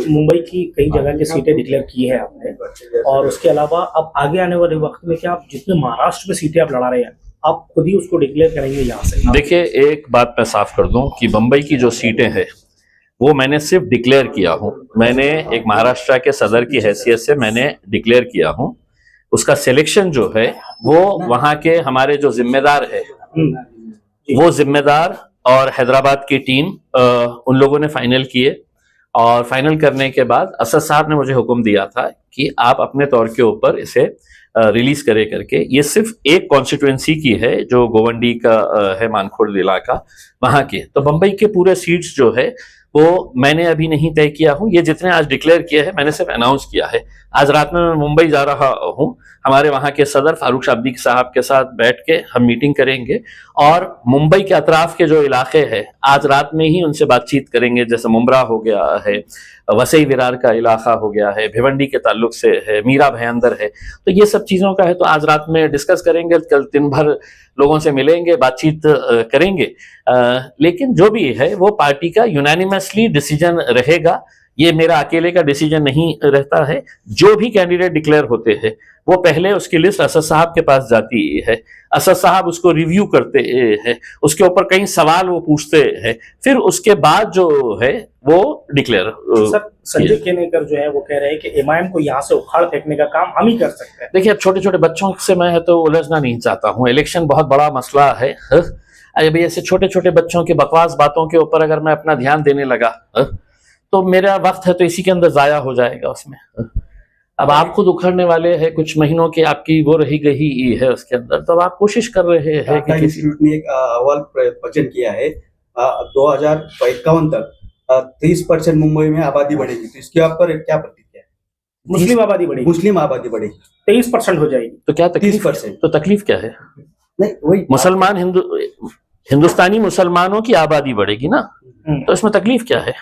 मुंबई की कई जगह की सीटें डिक्लेयर की है आपने, और उसके अलावा अब आगे आने वाले वक्त में क्या आप जितने महाराष्ट्र में सीटें आप लड़ा रहे हैं आप खुद ही उसको डिक्लेयर करेंगे यहाँ से? देखिए, एक बात मैं साफ कर दूं कि बंबई की जो सीटें हैं वो मैंने सिर्फ डिक्लेयर किया हूं। मैंने एक महाराष्ट्र के सदर की हैसियत से मैंने डिक्लेयर किया हूं। उसका सिलेक्शन जो है वो वहां के हमारे जो जिम्मेदार है वो जिम्मेदार और हैदराबाद की टीम उन लोगों ने फाइनल किए, और फाइनल करने के बाद असद साहब ने मुझे हुक्म दिया था कि आप अपने तौर के ऊपर इसे रिलीज करे करके। ये सिर्फ एक कॉन्स्टिट्यूएंसी की है जो गोवंडी का है, मानखुर्द इलाका, वहां के। तो बंबई के पूरे सीट्स जो है वो मैंने अभी नहीं तय किया हूं। ये जितने आज डिक्लेयर किए हैं मैंने सिर्फ अनाउंस किया है। आज रात में मैं मुंबई जा रहा हूं, हमारे वहां के सदर फारूक शाब्दी साहब के साथ बैठ के हम मीटिंग करेंगे और मुंबई के अतराफ के जो इलाके हैं आज रात में ही उनसे बातचीत करेंगे। जैसे मुंब्रा हो गया है, वसई विरार का इलाका हो गया है, भिवंडी के ताल्लुक से है, मीरा भयंदर है, तो ये सब चीजों का है। तो आज रात में डिस्कस करेंगे, कल दिन भर लोगों से मिलेंगे, बातचीत करेंगे। लेकिन जो भी है वो पार्टी का यूनानिमसली डिसीजन रहेगा। ये मेरा अकेले का डिसीजन नहीं रहता है। जो भी कैंडिडेट डिक्लेयर होते हैं वो पहले उसकी लिस्ट असद साहब के पास जाती है, असद साहब उसको रिव्यू करते हैं, उसके ऊपर कई सवाल वो पूछते हैं, फिर उसके बाद जो है वो डिक्लेयर। सर, संजय केनेकर जो है वो कह रहे हैं कि एमआईएम को यहाँ से उखाड़ फेंकने का काम हम ही कर सकते हैं। देखिए, अब छोटे छोटे बच्चों से मैं तो उलझना नहीं चाहता हूँ। इलेक्शन बहुत बड़ा मसला है। अरे भाई, ऐसे छोटे छोटे बच्चों की बकवास बातों के ऊपर अगर मैं अपना ध्यान देने लगा तो मेरा वक्त है तो इसी के अंदर जाया हो जाएगा उसमें। अब आप खुद उखड़ने वाले हैं, कुछ महीनों की आपकी वो रही गई है उसके अंदर, तो अब आप कोशिश कर रहे हैं कि इंस्टीट्यूट ने एक अहवाल वचन किया है 2051 तक 30% मुंबई में आबादी बढ़ेगी, तो इसके ऊपर क्या प्रतिक्रिया है? मुस्लिम आबादी बढ़ेगी, मुस्लिम आबादी बढ़ेगी 23% हो जाएगी, तो क्या तकलीफ? 30%। तो तकलीफ क्या है? नहीं, वही मुसलमान हिंदुस्तानी मुसलमानों की आबादी बढ़ेगी ना, तो इसमें तकलीफ क्या है?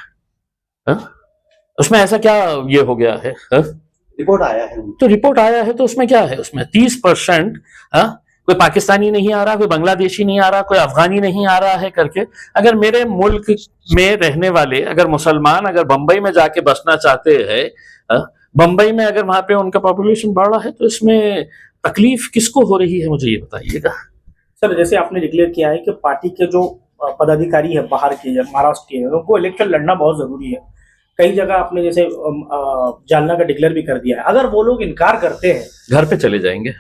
उसमें ऐसा क्या ये हो गया है? रिपोर्ट आया है, तो रिपोर्ट आया है तो उसमें क्या है? उसमें 30% कोई पाकिस्तानी नहीं आ रहा, कोई बांग्लादेशी नहीं आ रहा, कोई अफगानी नहीं आ रहा है करके। अगर मेरे मुल्क में रहने वाले अगर मुसलमान अगर बंबई में जाके बसना चाहते हैं, बंबई में अगर वहां पे उनका पॉपुलेशन बढ़ रहा है, तो इसमें तकलीफ किसको हो रही है, मुझे ये बताइएगा। सर, जैसे आपने डिक्लेयर किया है कि पार्टी के जो पदाधिकारी है बाहर के या महाराष्ट्र के, उनको इलेक्शन लड़ना बहुत जरूरी है। कई जगह आपने जैसे जालना का डिक्लेयर भी कर दिया है। अगर वो लोग इनकार करते हैं, घर पे चले जाएंगे,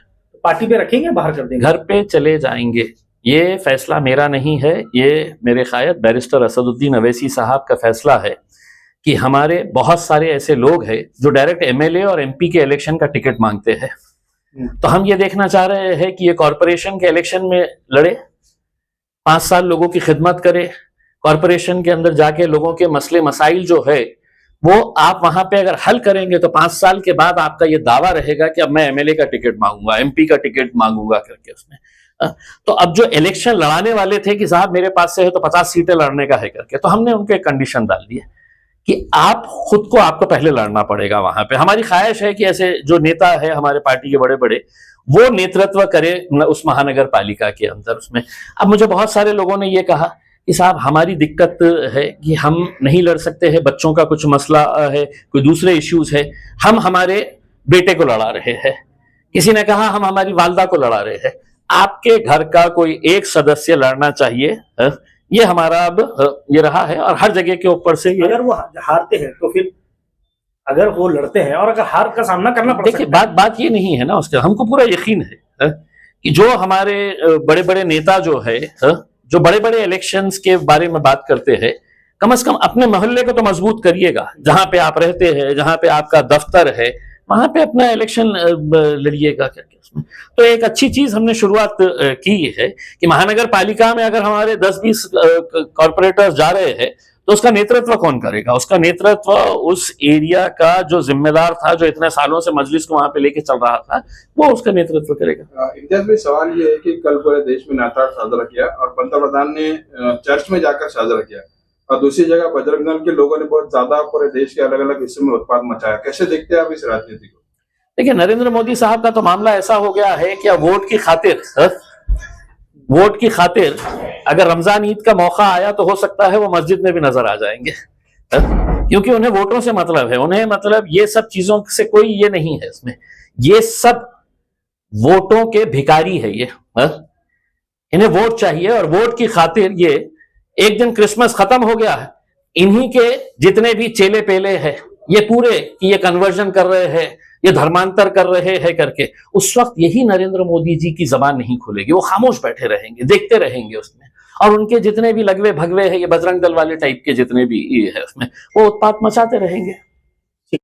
पार्टी पे रखेंगे, बाहर कर देंगे? घर पे चले जाएंगे। ये फैसला मेरा नहीं है, ये मेरे कायद बैरिस्टर असदुद्दीन अवैसी साहब का फैसला है कि हमारे बहुत सारे ऐसे लोग हैं जो डायरेक्ट एमएलए और एमपी के इलेक्शन का टिकट मांगते हैं। तो हम ये देखना चाह रहे हैं कि ये कॉरपोरेशन के इलेक्शन में लड़े, 5 साल लोगों की खिदमत करे, कॉरपोरेशन के अंदर जाके लोगों के मसले मसाइल जो है वो आप वहां पे अगर हल करेंगे तो 5 साल के बाद आपका ये दावा रहेगा कि अब मैं एमएलए का टिकट मांगूंगा, एमपी का टिकट मांगूंगा करके उसमें। तो अब जो इलेक्शन लड़ाने वाले थे कि साहब मेरे पास से है तो 50 सीटें लड़ने का है करके, तो हमने उनको एक कंडीशन डाल दी है कि आप खुद को आपको पहले लड़ना पड़ेगा वहां पे। हमारी ख्वाहिश है कि ऐसे जो नेता है हमारे पार्टी के बड़े बड़े, वो नेतृत्व करे उस महानगर पालिका के अंदर उसमें। अब मुझे बहुत सारे लोगों ने ये कहा कि साहब हमारी दिक्कत है कि हम नहीं लड़ सकते हैं, बच्चों का कुछ मसला है, कोई दूसरे इश्यूज है, हम हमारे बेटे को लड़ा रहे हैं। किसी ने कहा हम हमारी वालदा को लड़ा रहे हैं। आपके घर का कोई एक सदस्य लड़ना चाहिए, ये हमारा अब ये रहा है। और हर जगह के ऊपर से अगर वो हारते हैं तो फिर, अगर वो लड़ते हैं और अगर हार का सामना करना पड़ता है, देखिए बात ये नहीं है ना उसके, हमको पूरा यकीन है कि जो हमारे बड़े बड़े नेता जो है, जो बड़े बड़े इलेक्शंस के बारे में बात करते हैं, कम से कम अपने मोहल्ले को तो मजबूत करिएगा। जहां पे आप रहते हैं, जहां पे आपका दफ्तर है, वहां पे अपना इलेक्शन लड़िएगा करके उसमें। तो एक अच्छी चीज हमने शुरुआत की है कि महानगर पालिका में अगर हमारे 10-20 कॉर्पोरेटर्स जा रहे हैं तो उसका नेतृत्व कौन करेगा? उसका नेतृत्व उस एरिया का जो जिम्मेदार था, जो इतने सालों से मजलिस को वहां पे लेके चल रहा था, वो उसका नेतृत्व करेगा। इम्तियाज में सवाल ये है कि कल पूरे देश में नाताल साजरा किया और पंतप्रधान ने चर्च में जाकर साजरा किया, और दूसरी जगह बजरंग दल के लोगों ने बहुत ज्यादा पूरे देश के अलग अलग हिस्सों में उत्पाद मचाया। कैसे देखते हैं आप इस राजनीति को? देखिए, नरेंद्र मोदी साहब का तो मामला ऐसा हो गया है कि अब वोट की खातिर अगर रमजान ईद का मौका आया तो हो सकता है वो मस्जिद में भी नजर आ जाएंगे। क्योंकि उन्हें वोटों से मतलब है, उन्हें मतलब ये सब चीजों से कोई ये नहीं है इसमें, ये सब वोटों के भिखारी है ये। इन्हें वोट चाहिए और वोट की खातिर ये एक दिन क्रिसमस खत्म हो गया है, इन्हीं के जितने भी चेले पेले हैं ये पूरे कि ये कन्वर्जन कर रहे हैं, ये धर्मांतर कर रहे हैं करके, उस वक्त यही नरेंद्र मोदी जी की जबान नहीं खुलेगी, वो खामोश बैठे रहेंगे, देखते रहेंगे उसमें। और उनके जितने भी लगवे भगवे हैं, ये बजरंग दल वाले टाइप के जितने भी ये है उसमें, वो उत्पात मचाते रहेंगे।